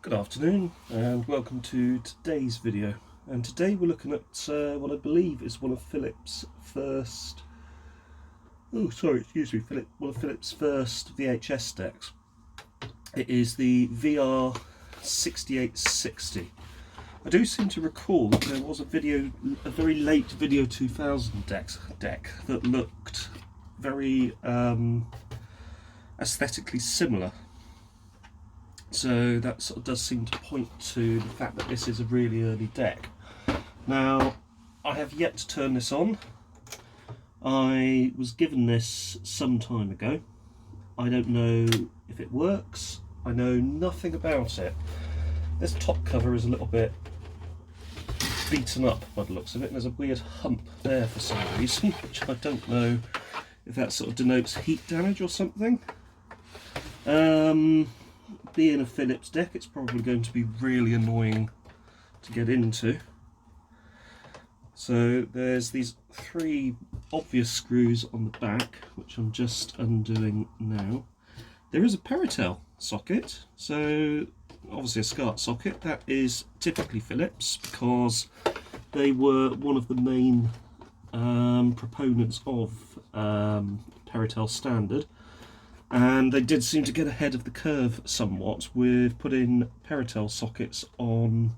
Good afternoon and welcome to today's video, and today we're looking at what I believe is one of Philips' first one of Philips' first VHS decks. It is the VR6860. I do seem to recall that there was a very late Video 2000 deck that looked very aesthetically similar. So that sort of does seem to point to the fact that this is a really early deck. Now, I have yet to turn this on. I was given this some time ago. I don't know if it works. I know nothing about it. This top cover is a little bit beaten up by the looks of it, and there's a weird hump there for some reason, which I don't know if that sort of denotes heat damage or something. Being a Philips deck, it's probably going to be really annoying to get into. So there's these three obvious screws on the back, which I'm just undoing now. There is a Peritel socket, so obviously a SCART socket. That is typically Philips because they were one of the main proponents of Peritel standard. And they did seem to get ahead of the curve somewhat with putting Peritel sockets on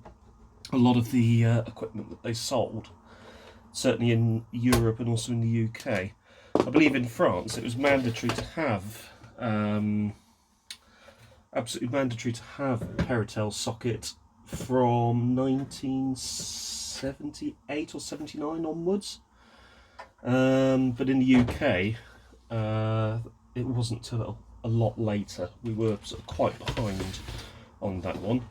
a lot of the equipment that they sold, certainly in Europe and also in the UK. I believe in France it was mandatory to have, absolutely mandatory to have a Peritel socket from 1978 or 79 onwards. But in the UK, it wasn't till a lot later. We were sort of quite behind on that one.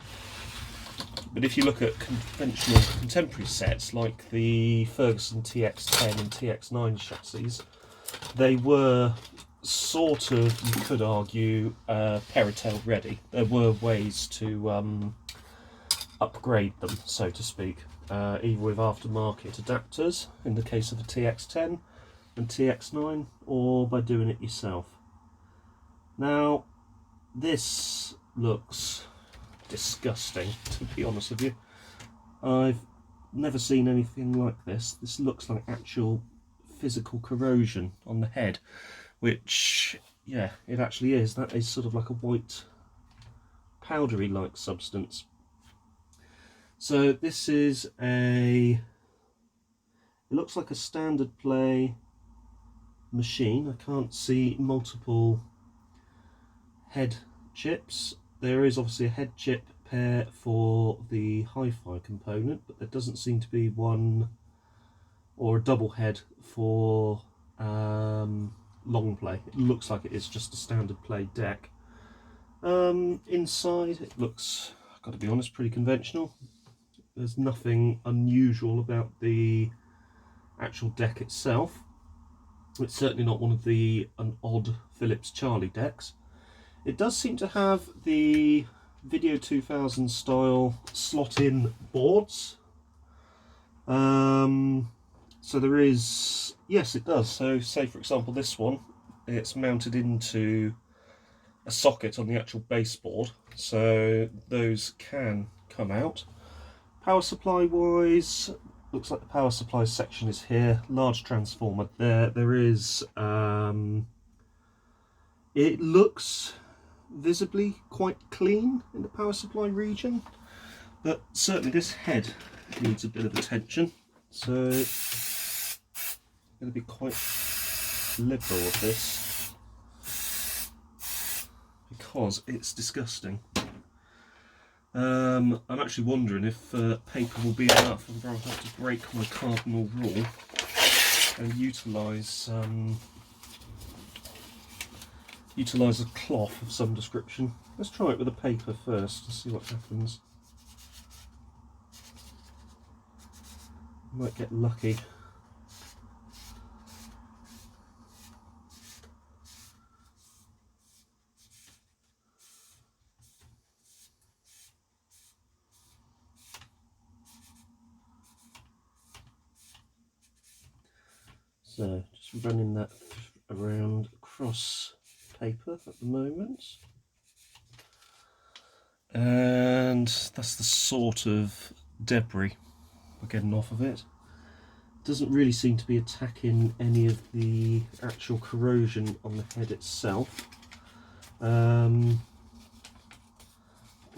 But if you look at conventional contemporary sets like the Ferguson TX10 and TX9 chassis, they were sort of, you could argue, Peritel ready. There were ways to upgrade them, so to speak, either with aftermarket adapters in the case of a TX10 and TX9, or by doing it yourself. Now, this looks disgusting, to be honest with you. I've never seen anything like this. This looks like actual physical corrosion on the head, which, yeah, it actually is. That is sort of like a white powdery-like substance. So this is it looks like a standard play machine. I can't see multiple head chips. There is obviously a head chip pair for the hi-fi component, but there doesn't seem to be one or a double head for long play. It looks like it is just a standard play deck. Inside it looks, I've got to be honest, pretty conventional. There's nothing unusual about the actual deck itself. It's certainly not one of an odd Philips Charlie decks. It does seem to have the Video 2000 style slot-in boards. So there is, yes it does. So say for example this one, it's mounted into a socket on the actual baseboard, so those can come out. Power supply wise, looks like the power supply section is here. Large transformer there. There is, it looks visibly quite clean in the power supply region, but certainly this head needs a bit of attention, so I'm going to be quite liberal with this because it's disgusting. I'm actually wondering if paper will be enough, and I'll have to break my cardinal rule and utilise a cloth of some description. Let's try it with a paper first to see what happens. Might get lucky. So just running that around across paper at the moment. and that's the sort of debris we're getting off of it. Doesn't really seem to be attacking any of the actual corrosion on the head itself. Not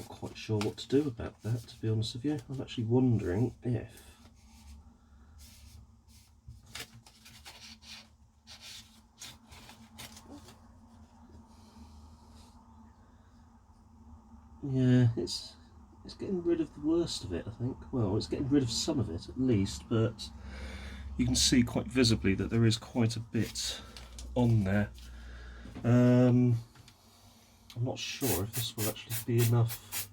quite sure what to do about that, to be honest with you. I'm actually wondering if it's getting rid of the worst of it, I think. Well, it's getting rid of some of it at least, but you can see quite visibly that there is quite a bit on there. I'm not sure if this will actually be enough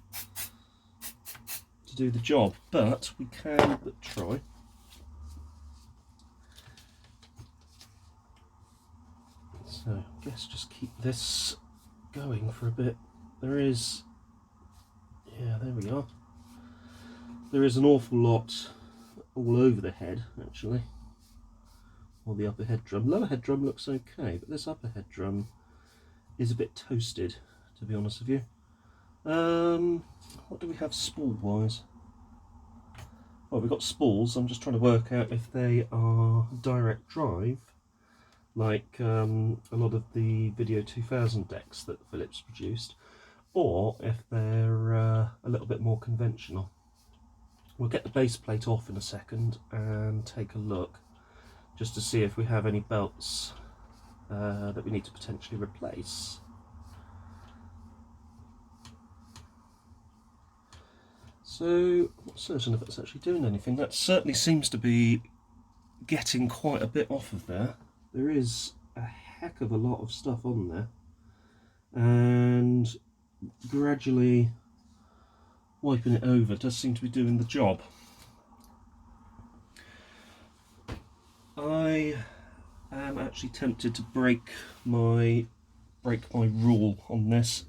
to do the job, but we can but try. So I guess just keep this going for a bit. There is, yeah, there we are. There is an awful lot all over the head, actually. Or the upper head drum. Lower head drum looks okay, but this upper head drum is a bit toasted, to be honest with you. What do we have spool wise? Well, we've got spools. I'm just trying to work out if they are direct drive, like a lot of the Video 2000 decks that Philips produced, or if they're a little bit more conventional. We'll get the base plate off in a second and take a look, just to see if we have any belts that we need to potentially replace. So I'm not certain if it's actually doing anything. That certainly seems to be getting quite a bit off of there. There is a heck of a lot of stuff on there, and gradually wiping it over does seem to be doing the job. I am actually tempted to break my rule on this,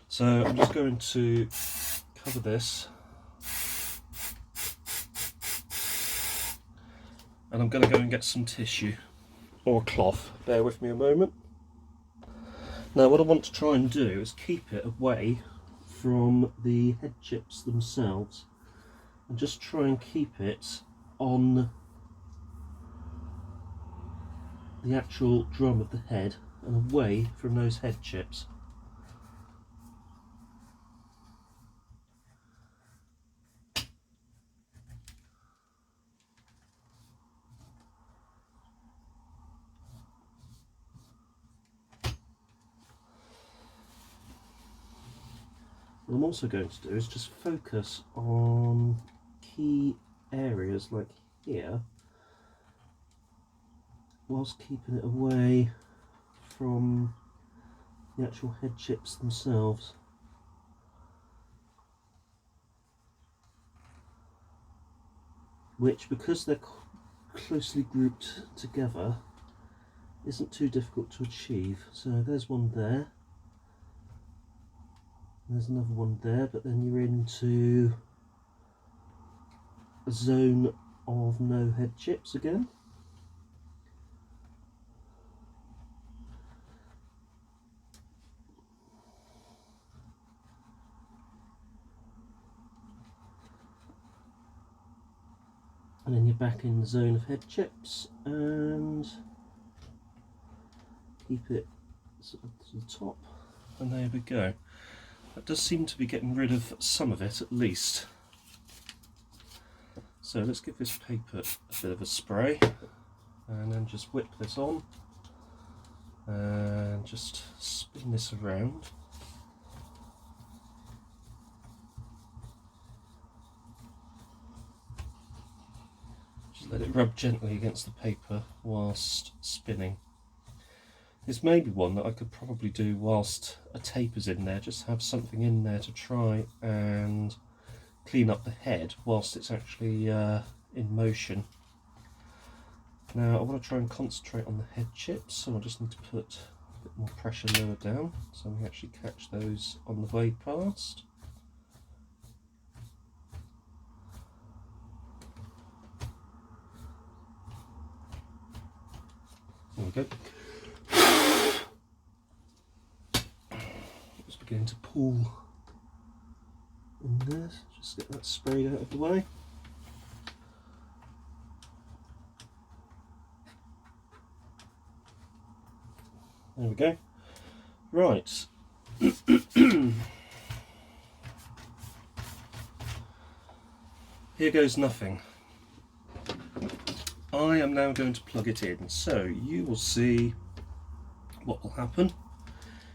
so I'm just going to cover this, and I'm going to go and get some tissue or a cloth. Bear with me a moment. Now what I want to try and do is keep it away from the head chips themselves, and just try and keep it on the actual drum of the head and away from those head chips. What I'm also going to do is just focus on key areas like here, whilst keeping it away from the actual head chips themselves. Which, because they're closely grouped together, isn't too difficult to achieve. So there's one there. There's another one there, but then you're into a zone of no head chips again. And then you're back in the zone of head chips, and keep it sort of to the top, and there we go. That does seem to be getting rid of some of it at least. So let's give this paper a bit of a spray, and then just whip this on and just spin this around. Just let it rub gently against the paper whilst spinning. This may be one that I could probably do whilst a taper's in there, just have something in there to try and clean up the head whilst it's actually in motion. Now I want to try and concentrate on the head chips, so I just need to put a bit more pressure lower down so we actually catch those on the way past. There we go. Just beginning to pull Let's just get that sprayed out of the way. There we go. Right. Here goes nothing. I am now going to plug it in, so you will see what will happen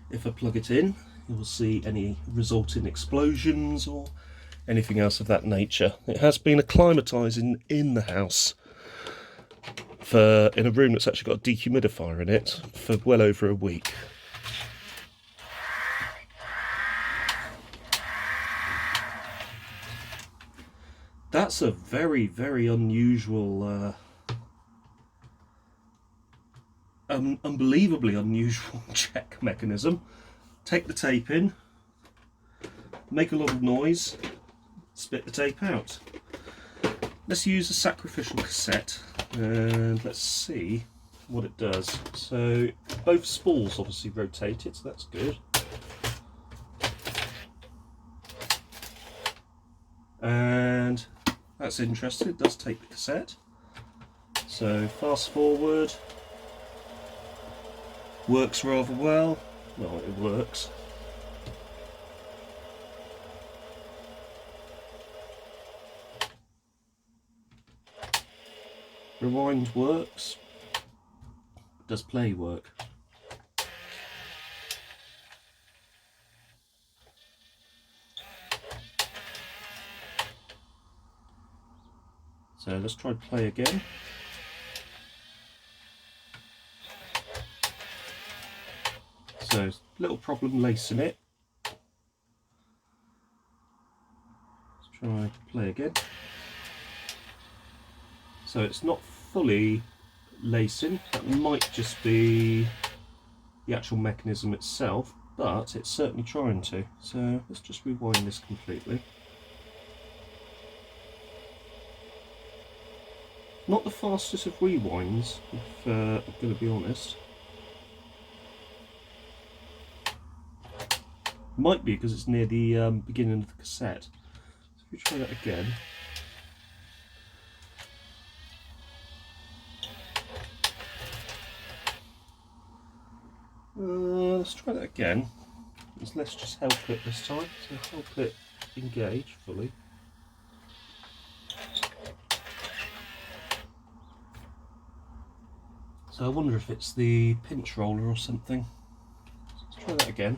if I plug it in. You will see any resulting explosions or anything else of that nature. It has been acclimatising in the house in a room that's actually got a dehumidifier in it for well over a week. That's a very, very unusual, unbelievably unusual check mechanism. Take the tape in, make a lot of noise, spit the tape out. Let's use a sacrificial cassette and let's see what it does. So both spools obviously rotated, so that's good. And that's interesting, it does take the cassette. So fast forward, works rather well. Well, it works. Rewind works. Does play work? So let's try play again. So little problem lacing it. Let's try play again. So it's not fully lacing, that might just be the actual mechanism itself, but it's certainly trying to. So let's just rewind this completely. Not the fastest of rewinds, if I'm going to be honest. Might be because it's near the beginning of the cassette. So if we try that again. Let's try that again. Let's just help it this time. So help it engage fully. So I wonder if it's the pinch roller or something. Let's try that again.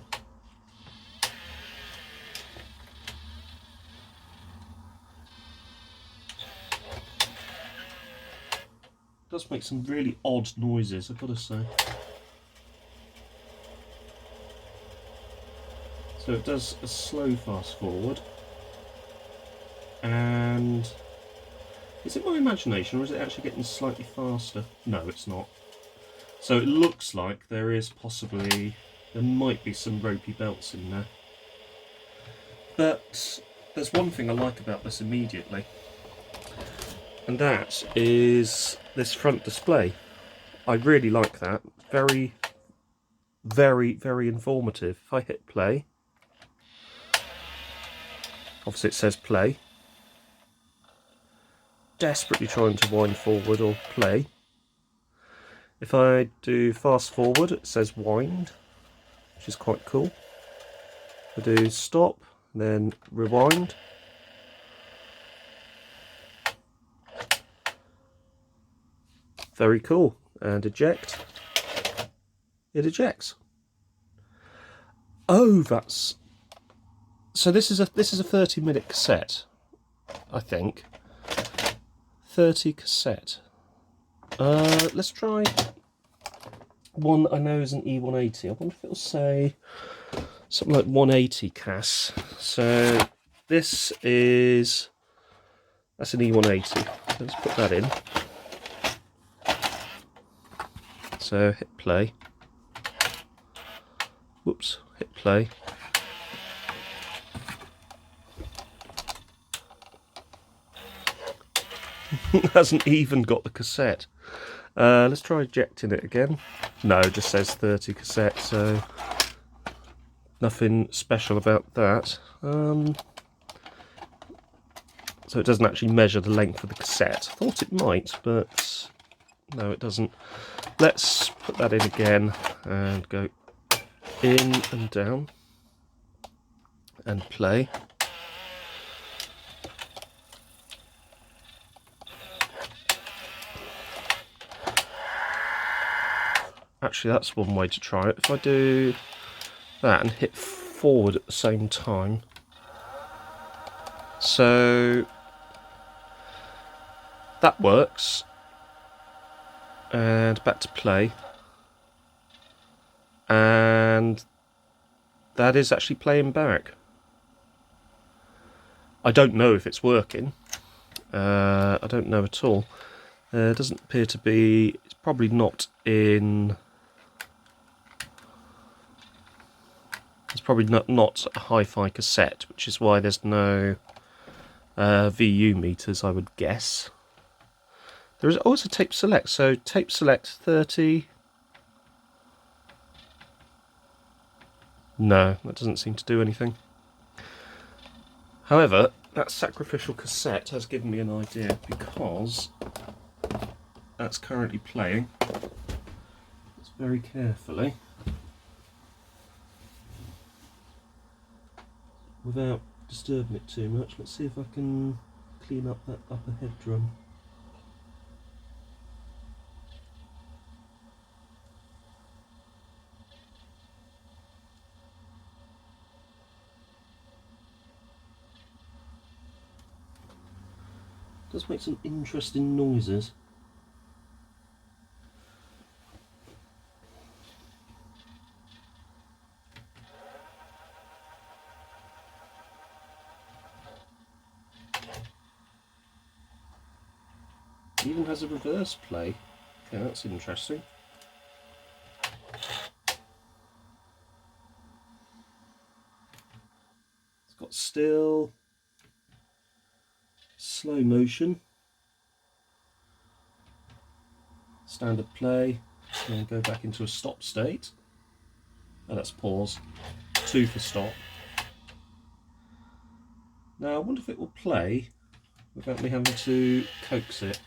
It does make some really odd noises, I've got to say. So it does a slow fast forward, and is it my imagination or is it actually getting slightly faster? No, it's not. So it looks like there might be some ropey belts in there. But there's one thing I like about this immediately, and that is this front display. I really like that. Very, very, very informative. If I hit play, obviously it says play. Desperately trying to wind forward or play. If I do fast forward, it says wind, which is quite cool. I do stop, then rewind. Very cool. And eject. It ejects. Oh, that's... So this is a 30-minute cassette, I think. 30 cassette. Let's try one I know is an E180. I wonder if it'll say something like 180 Cass. So that's an E180. Let's put that in. So hit play. Whoops, hit play. Hasn't even got the cassette. Let's try ejecting it again. No, it just says 30 cassette, so nothing special about that. So it doesn't actually measure the length of the cassette. I thought it might, but no, it doesn't. Let's put that in again and go in and down and play. Actually, that's one way to try it. If I do that and hit forward at the same time. So that works. And back to play. And that is actually playing back. I don't know if it's working. I don't know at all. It doesn't appear to be. It's probably not in. It's probably not a hi-fi cassette, which is why there's no VU meters, I would guess. There is also tape select, so tape select 30. No, that doesn't seem to do anything. However, that sacrificial cassette has given me an idea, because that's currently playing. It's very carefully, without disturbing it too much. Let's see if I can clean up that upper head drum. It does make some interesting noises. It even has a reverse play. Okay, that's interesting. It's got still, slow motion, standard play, and then go back into a stop state. Oh, that's pause. 2 for stop. Now I wonder if it will play without me having to coax it.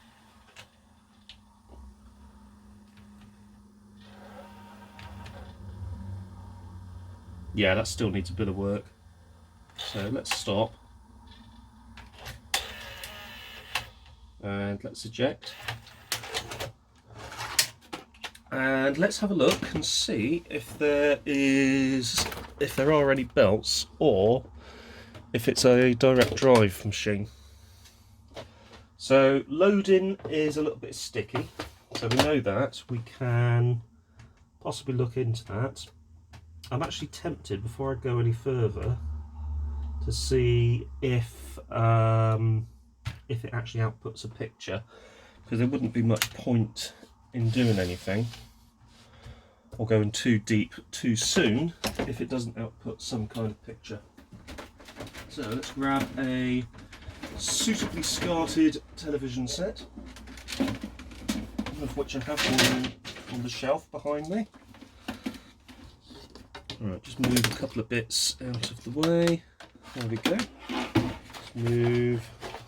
Yeah, that still needs a bit of work. So let's stop. And let's eject. And let's have a look and see if there are any belts, or if it's a direct drive machine. So loading is a little bit sticky, so we know that. We can possibly look into that. I'm actually tempted, before I go any further, to see if it actually outputs a picture, because there wouldn't be much point in doing anything or going too deep too soon if it doesn't output some kind of picture. So let's grab a suitably SCARTed television set, of which I have one on the shelf behind me. Alright, just move a couple of bits out of the way. There we go. Let's move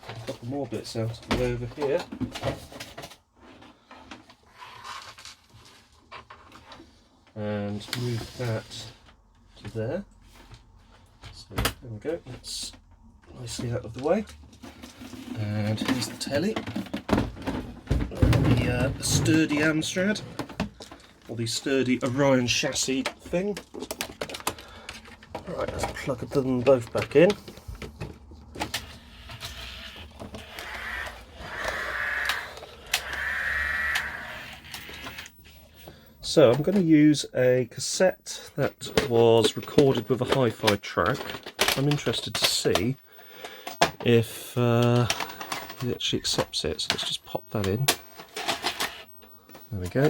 a couple more bits out of the way over here. And move that to there. So there we go, that's nicely out of the way. And here's the telly. The sturdy Amstrad, or the sturdy Orion chassis thing. Right, let's plug them both back in. So I'm going to use a cassette that was recorded with a hi-fi track. I'm interested to see if it actually accepts it. So let's just pop that in. There we go.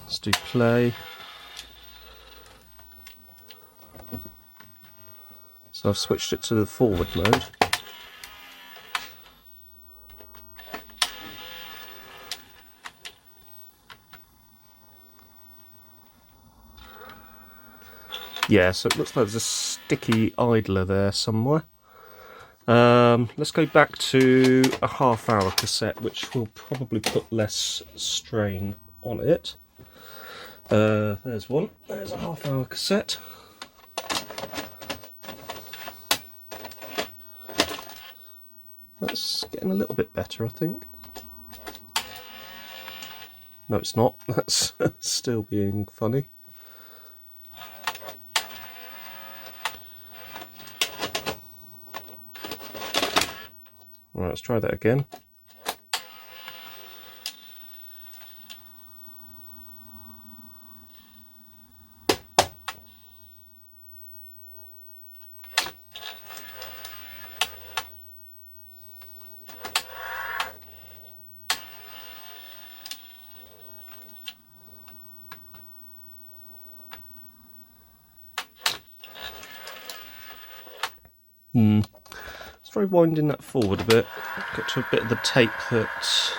Let's do play. So I've switched it to the forward mode. Yeah, so it looks like there's a sticky idler there somewhere. Let's go back to a half-hour cassette, which will probably put less strain on it. There's one. There's a half-hour cassette. That's getting a little bit better, I think. No, it's not. That's still being funny. Right, let's try that again. Let's try winding that forward a bit. Got to a bit of the tape that's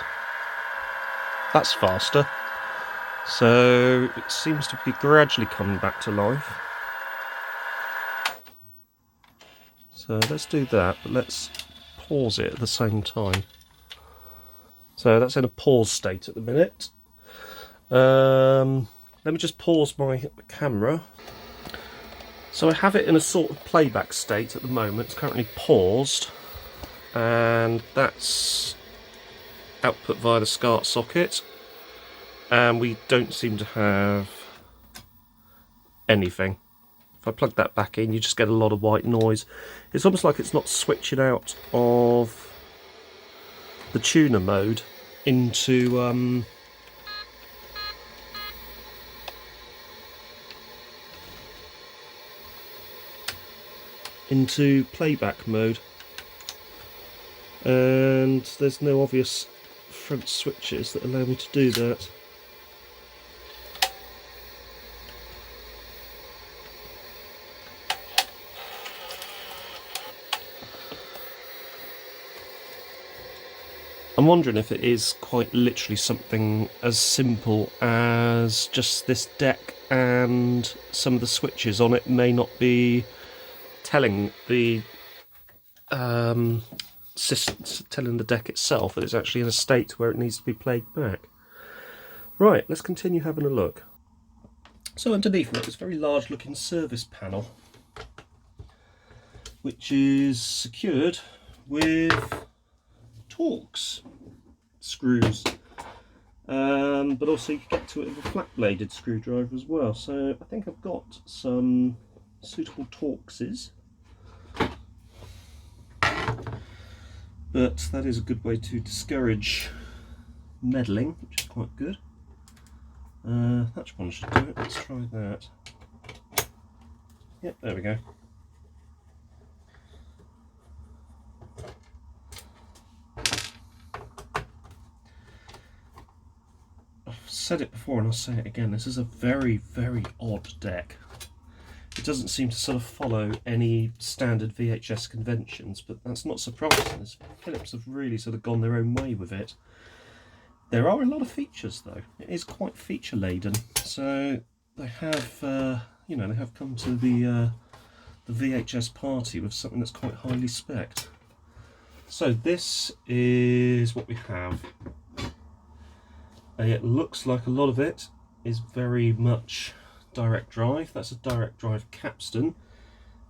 faster. So it seems to be gradually coming back to life. So let's do that, but let's pause it at the same time. So that's in a pause state at the minute. Let me just pause my camera. So I have it in a sort of playback state at the moment. It's currently paused, and that's output via the SCART socket, and we don't seem to have anything. If I plug that back in, you just get a lot of white noise. It's almost like it's not switching out of the tuner mode into playback mode, and there's no obvious front switches that allow me to do that. I'm wondering if it is quite literally something as simple as just this deck, and some of the switches on it may not be telling the telling the deck itself that it's actually in a state where it needs to be played back. Right, let's continue having a look. So underneath we've got this very large looking service panel, which is secured with Torx screws, but also you can get to it with a flat bladed screwdriver as well. So I think I've got some suitable Torxes, but that is a good way to discourage meddling, which is quite good. That one should do it. Let's try that. Yep, there we go. I've said it before and I'll say it again, this is a very, very odd deck. It doesn't seem to sort of follow any standard VHS conventions, but that's not surprising. Philips have really sort of gone their own way with it. There are a lot of features though. It is quite feature laden, so they have, you know, they have come to the VHS party with something that's quite highly spec'd. So this is what we have. And it looks like a lot of it is very much direct drive. That's a direct drive capstan.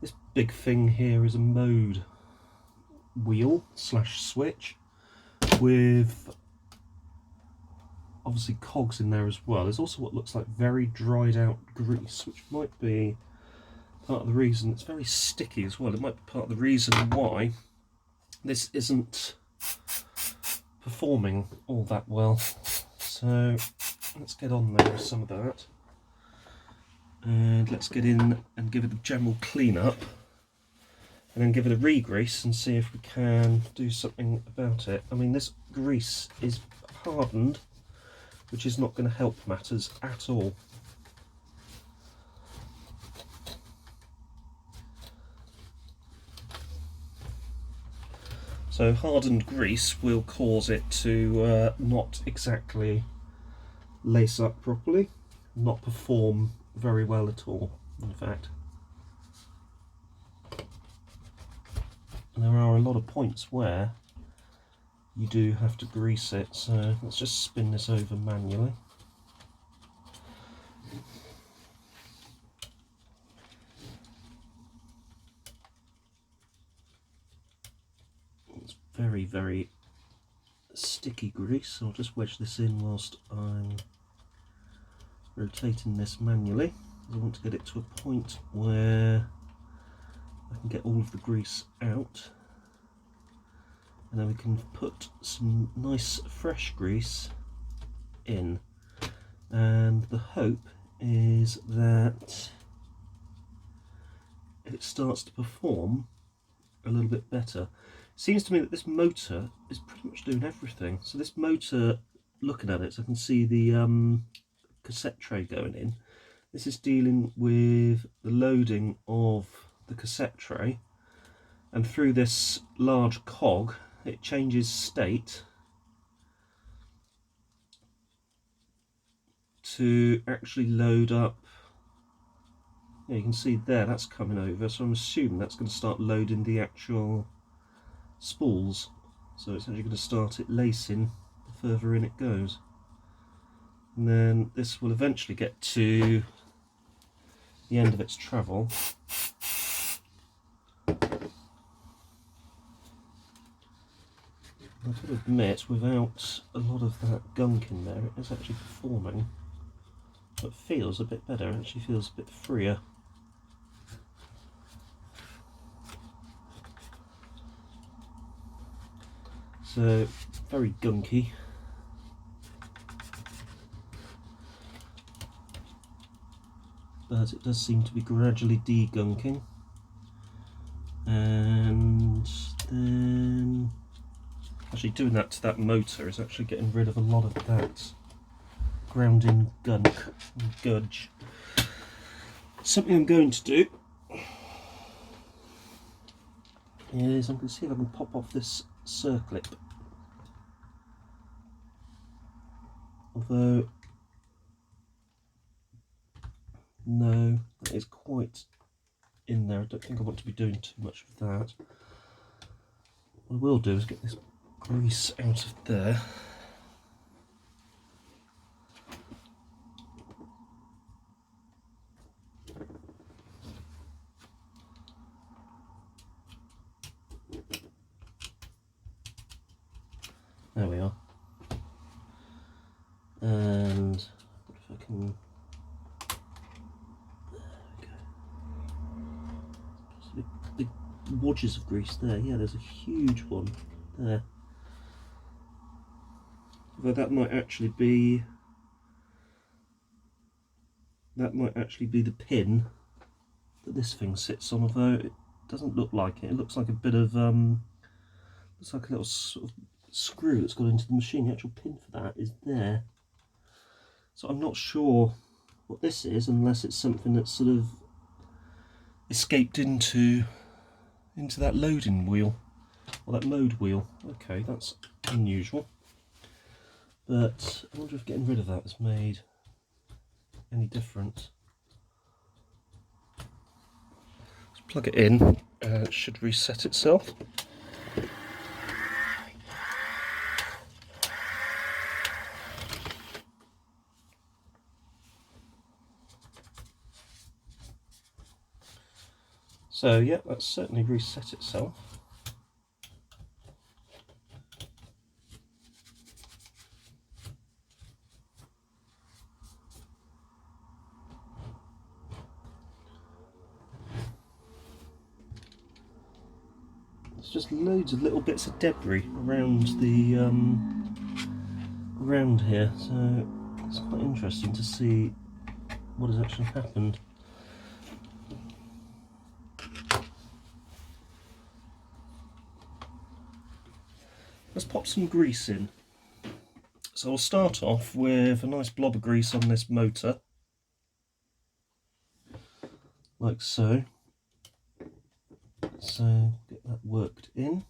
This big thing here is a mode wheel slash switch with obviously cogs in there as well. There's also what looks like very dried out grease, which might be part of the reason. It's very sticky as well. It might be part of the reason why this isn't performing all that well. So let's get on there with some of that, and let's get in and give it a general clean up, and then give it a re-grease and see if we can do something about it. I mean, this grease is hardened, which is not going to help matters at all. So hardened grease will cause it to not exactly lace up properly, not perform very well at all, in fact. And there are a lot of points where you do have to grease it, so let's just spin this over manually. It's very, very sticky grease, so I'll just wedge this in whilst I'm rotating this manually. I want to get it to a point where I can get all of the grease out, and then we can put some nice fresh grease in. And the hope is that it starts to perform a little bit better. It seems to me that this motor is pretty much doing everything. So this motor, looking at it, so I can see the cassette tray going in. This is dealing with the loading of the cassette tray, and through this large cog it changes state to actually load up. Yeah, you can see there that's coming over, so I'm assuming that's going to start loading the actual spools, so it's actually going to start it lacing the further in it goes, and then this will eventually get to the end of its travel. I've got to admit, without a lot of that gunk in there, it is actually performing. It feels a bit better, it actually feels a bit freer. So, very gunky. But it does seem to be gradually de-gunking. And then actually doing that to that motor is actually getting rid of a lot of that ground-in gunk and gudge. Something I'm going to do is I'm going to see if I can pop off this circlip. Although, no, that is quite in there. I don't think I want to be doing too much of that. What I will do is get this grease out of there. There we are. And what if I can... There we go. Big wodges of grease there. Yeah, there's a huge one there. Although that might actually be the pin that this thing sits on, although it doesn't look like it. It looks like a bit of looks like a little sort of screw that's got into the machine. The actual pin for that is there. So I'm not sure what this is, unless it's something that's sort of escaped into that loading wheel, or that mode wheel. Okay, that's unusual. But I wonder if getting rid of that has made any difference. Let's plug it in, it should reset itself. So yeah, that's certainly reset itself. There's just loads of little bits of debris around the around here, so it's quite interesting to see what has actually happened. Let's pop some grease in. So we'll start off with a nice blob of grease on this motor, like so. So get that worked in.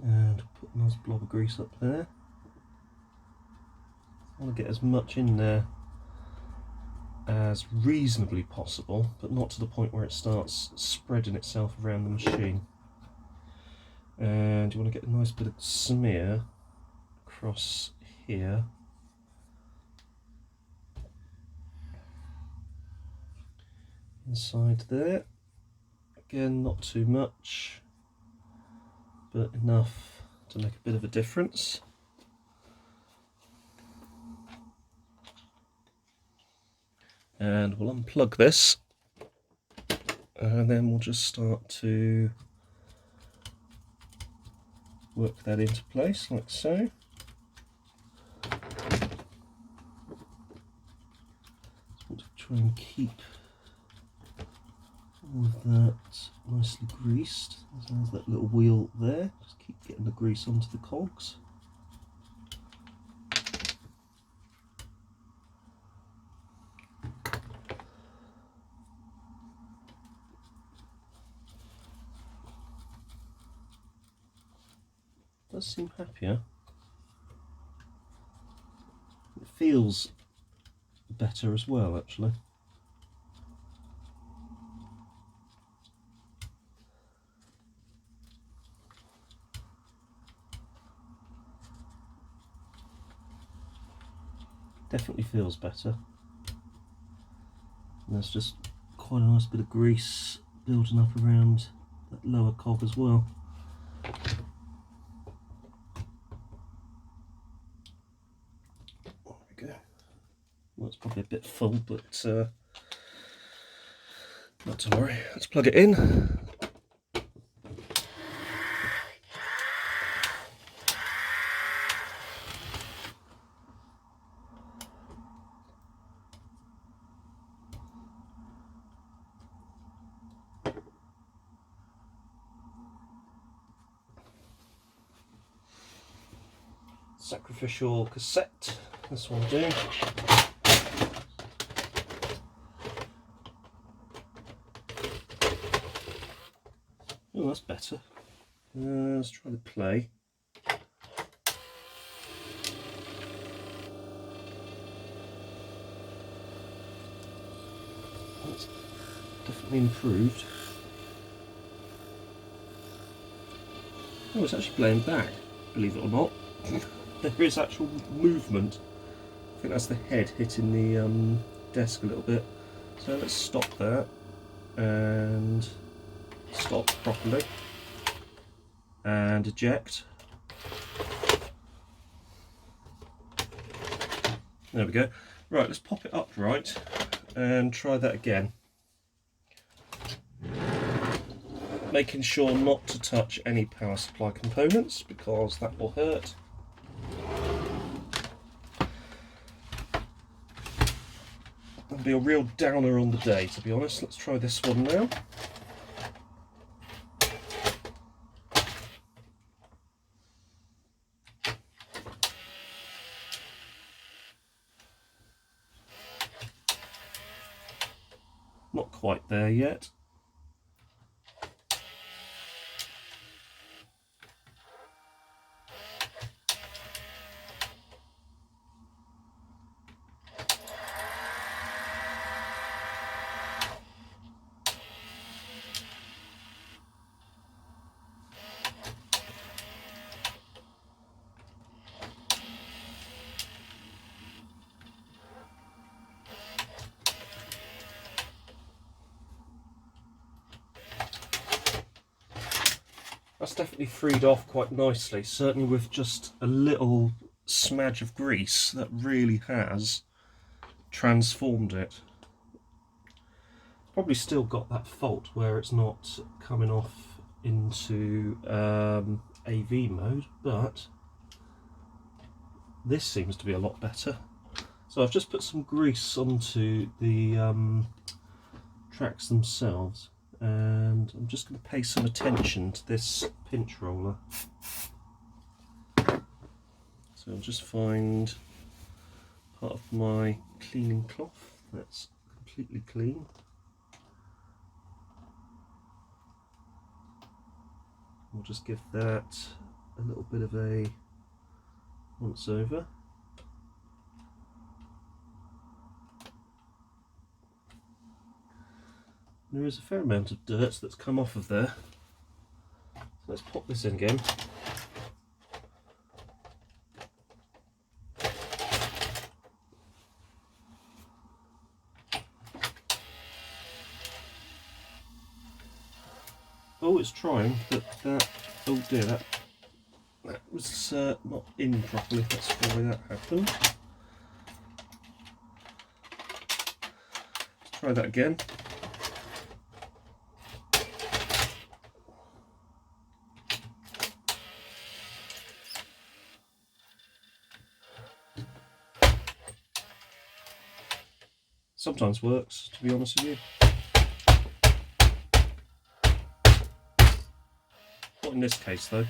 And put a nice blob of grease up there. I want to get as much in there as reasonably possible, but not to the point where it starts spreading itself around the machine. And you want to get a nice bit of smear across here. Inside there. Again, not too much, but enough to make a bit of a difference. And we'll unplug this, and then we'll just start to work that into place like so. Just want to try and keep all of that nicely greased. There's that little wheel there, just keep getting the grease onto the cogs. Does seem happier. It feels better as well, actually. Definitely feels better. And there's just quite a nice bit of grease building up around that lower cog as well. Well, it's probably a bit full, but not to worry. Let's plug it in. Sacrificial cassette, this one do. Oh, that's better. Let's try the play. That's definitely improved. Oh, it's actually playing back, believe it or not. There is actual movement. I think that's the head hitting the desk a little bit. So let's stop that and stop properly and eject. There we go. Right, let's pop it upright and try that again. Making sure not to touch any power supply components because that will hurt. That'll be a real downer on the day, to be honest. Let's try this one now. Not quite there yet. That's definitely freed off quite nicely, certainly with just a little smudge of grease that really has transformed it. Probably still got that fault where it's not coming off into AV mode, but this seems to be a lot better. So I've just put some grease onto the tracks themselves, and I'm just going to pay some attention to this pinch roller. So I'll just find part of my cleaning cloth that's completely clean. We'll just give that a little bit of a once over. There is a fair amount of dirt that's come off of there. So let's pop this in again. Oh, it's trying, but that, oh dear, that was not in properly. That's why that happened. Let's try that again. Sometimes works, to be honest with you. Not in this case though.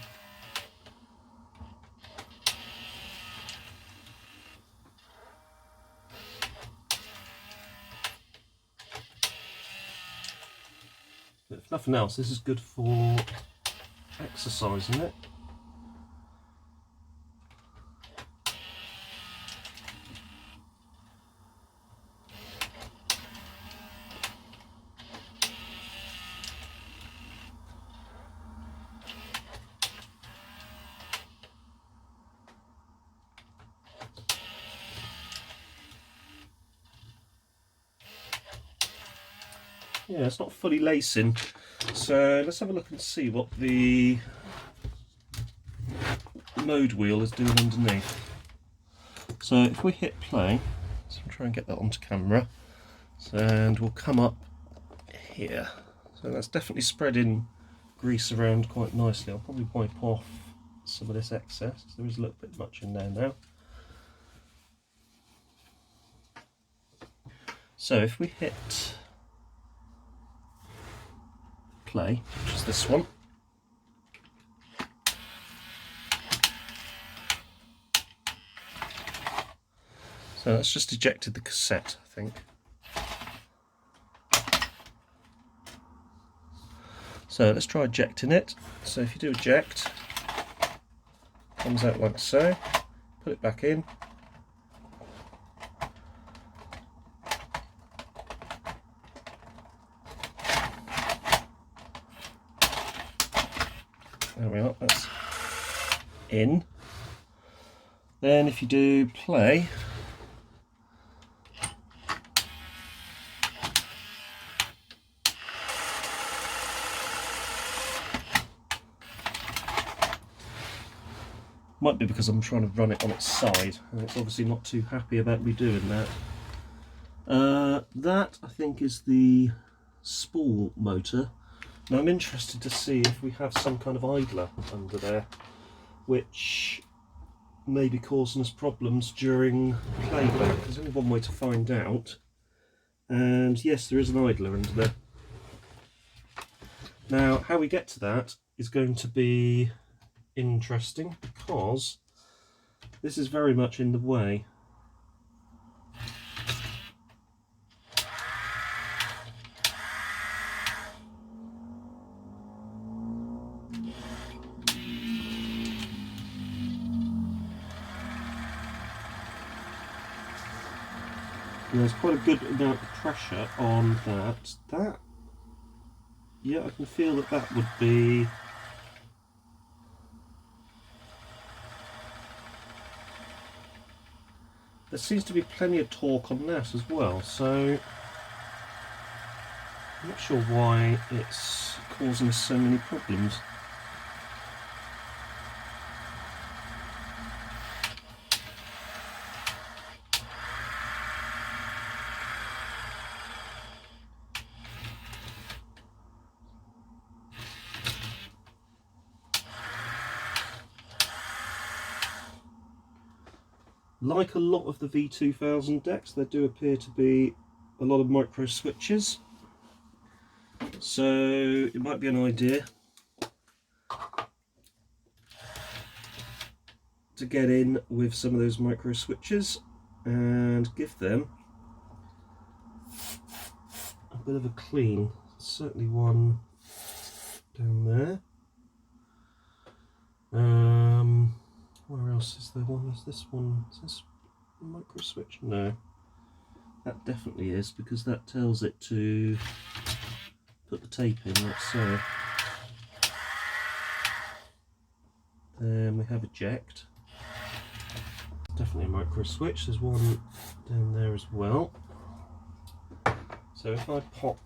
But if nothing else, this is good for exercising it. Yeah, it's not fully lacing, so let's have a look and see what the mode wheel is doing underneath. So if we hit play, let's try and get that onto camera, and we'll come up here. So that's definitely spreading grease around quite nicely. I'll probably wipe off some of this excess, there is a little bit much in there now. So if we hit play, which is this one, so that's just ejected the cassette, I think. So let's try ejecting it. So if you do eject, comes out like so, put it back in. There we are, that's in. Then if you do play, might be because I'm trying to run it on its side, and it's obviously not too happy about me doing that. That I think is the spool motor. Now I'm interested to see if we have some kind of idler under there, which may be causing us problems during playback. There's only one way to find out, and yes, there is an idler under there. Now how we get to that is going to be interesting, because this is very much in the way. There's quite a good amount of pressure on that. Yeah, I can feel that that would be... There seems to be plenty of torque on that as well, so I'm not sure why it's causing us so many problems. Like a lot of the V2000 decks, there do appear to be a lot of micro switches, so it might be an idea to get in with some of those micro switches and give them a bit of a clean. Certainly one down there. Where else is there one? Is this one? Is this a micro switch? No. That definitely is, because that tells it to put the tape in, let's see. Then we have eject. Definitely a micro switch, there's one down there as well. So if I pop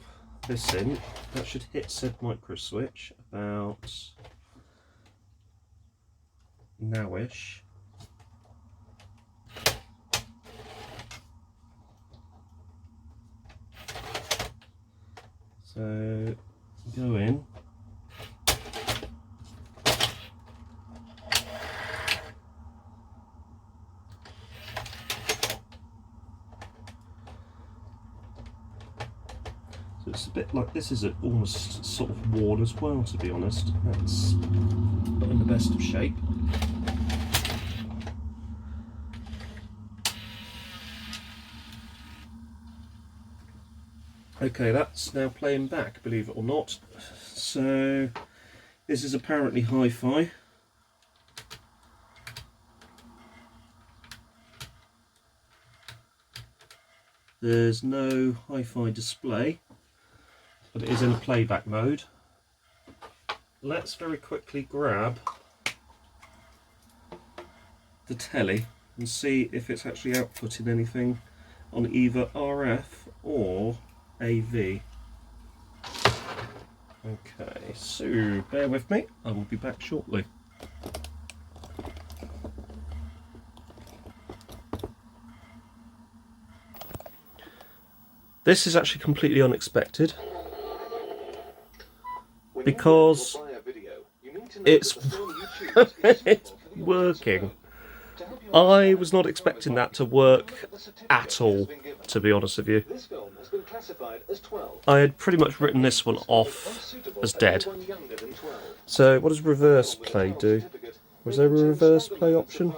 this in, that should hit said micro switch about nowish. So go in. So it's a bit like this is almost sort of worn as well, to be honest. That's not in the best of shape. Okay, that's now playing back, believe it or not. So this is apparently hi-fi. There's no hi-fi display, but it is in a playback mode. Let's very quickly grab the telly and see if it's actually outputting anything on either RF or AV. Okay, so bear with me, I will be back shortly. This is actually completely unexpected because it's working. I was not expecting that to work at all, to be honest with you. I had pretty much written this one off as dead. So what does reverse play do? Was there a reverse play option?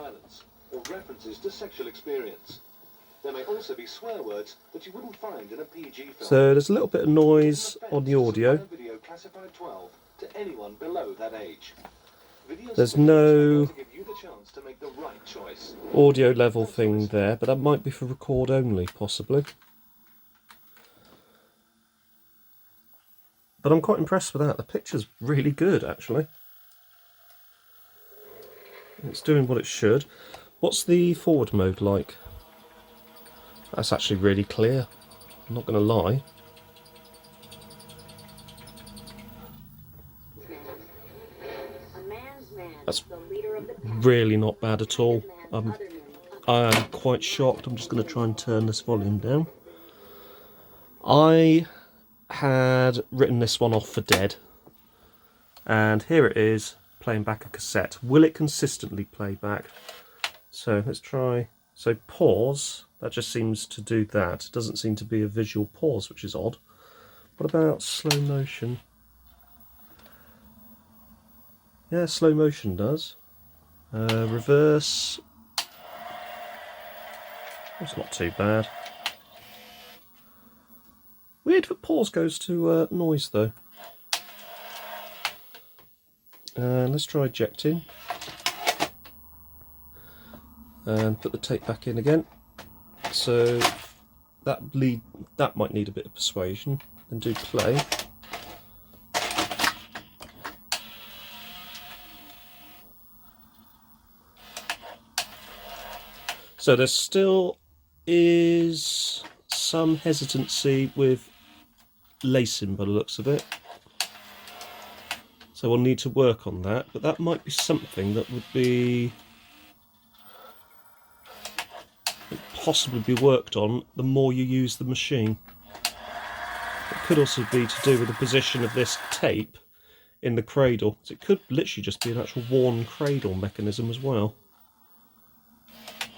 There may also be swear words that you wouldn't find in a PG film. So there's a little bit of noise on the audio. There's no audio level thing there, but that might be for record only, possibly. But I'm quite impressed with that. The picture's really good, actually. It's doing what it should. What's the forward mode like? That's actually really clear, I'm not going to lie. That's really not bad at all. I am quite shocked. I'm just going to try and turn this volume down. I had written this one off for dead, and here it is playing back a cassette. Will it consistently play back? So let's try. So pause. That just seems to do that. It doesn't seem to be a visual pause, which is odd. What about slow motion? Yeah, slow motion does. Reverse. That's not too bad. Weird that pause goes to noise though. Let's try ejecting. And put the tape back in again. So that might need a bit of persuasion. And do play. So there still is some hesitancy with lacing by the looks of it. So we'll need to work on that, but that might be something that would be possibly be worked on the more you use the machine. It could also be to do with the position of this tape in the cradle. So it could literally just be an actual worn cradle mechanism as well.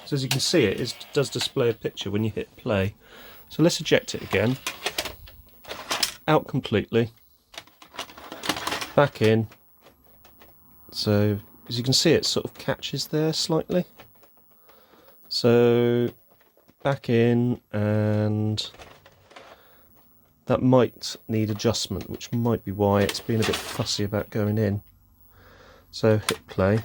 So as you can see, it does display a picture when you hit play. So let's eject it again. Out completely. Back in. So as you can see, it sort of catches there slightly. So back in, and that might need adjustment, which might be why it's been a bit fussy about going in. So hit play.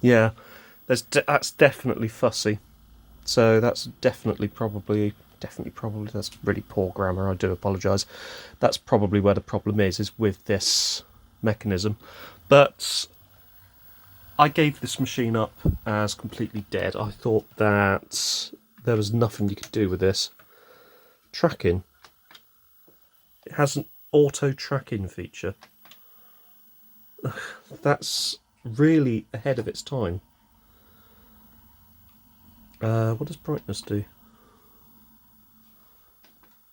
Yeah, that's definitely fussy. So that's definitely probably definitely probably, that's really poor grammar, I do apologise. That's probably where the problem is with this mechanism. But I gave this machine up as completely dead. I thought that there was nothing you could do with this. Tracking. It has an auto tracking feature. That's really ahead of its time. What does brightness do?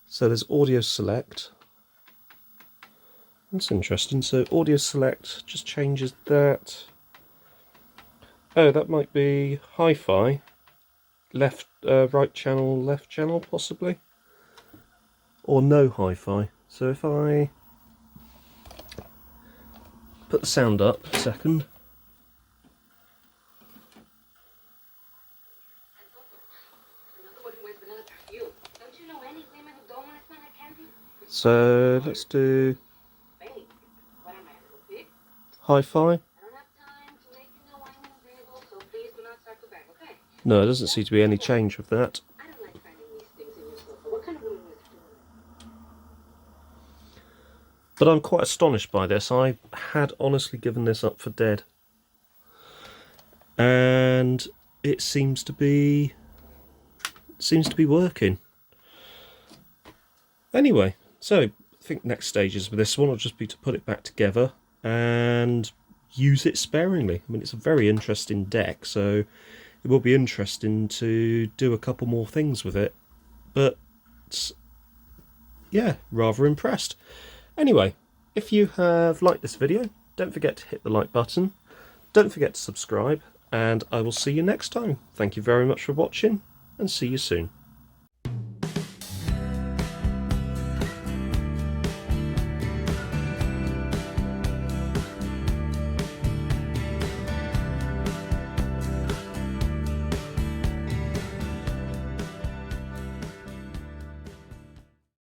So there's audio select. That's interesting. So audio select just changes that. Oh, that might be hi-fi. Left, right channel, left channel, possibly. Or no hi-fi. So if I put the sound up a second. So let's do hi-fi. No, there doesn't seem to be any change with that. But I'm quite astonished by this. I had honestly given this up for dead. And it seems to be working. Anyway, so I think next stages with this one will just be to put it back together and use it sparingly. I mean, it's a very interesting deck, so it will be interesting to do a couple more things with it. But yeah, rather impressed. Anyway, if you have liked this video, don't forget to hit the like button. Don't forget to subscribe, and I will see you next time. Thank you very much for watching, and see you soon.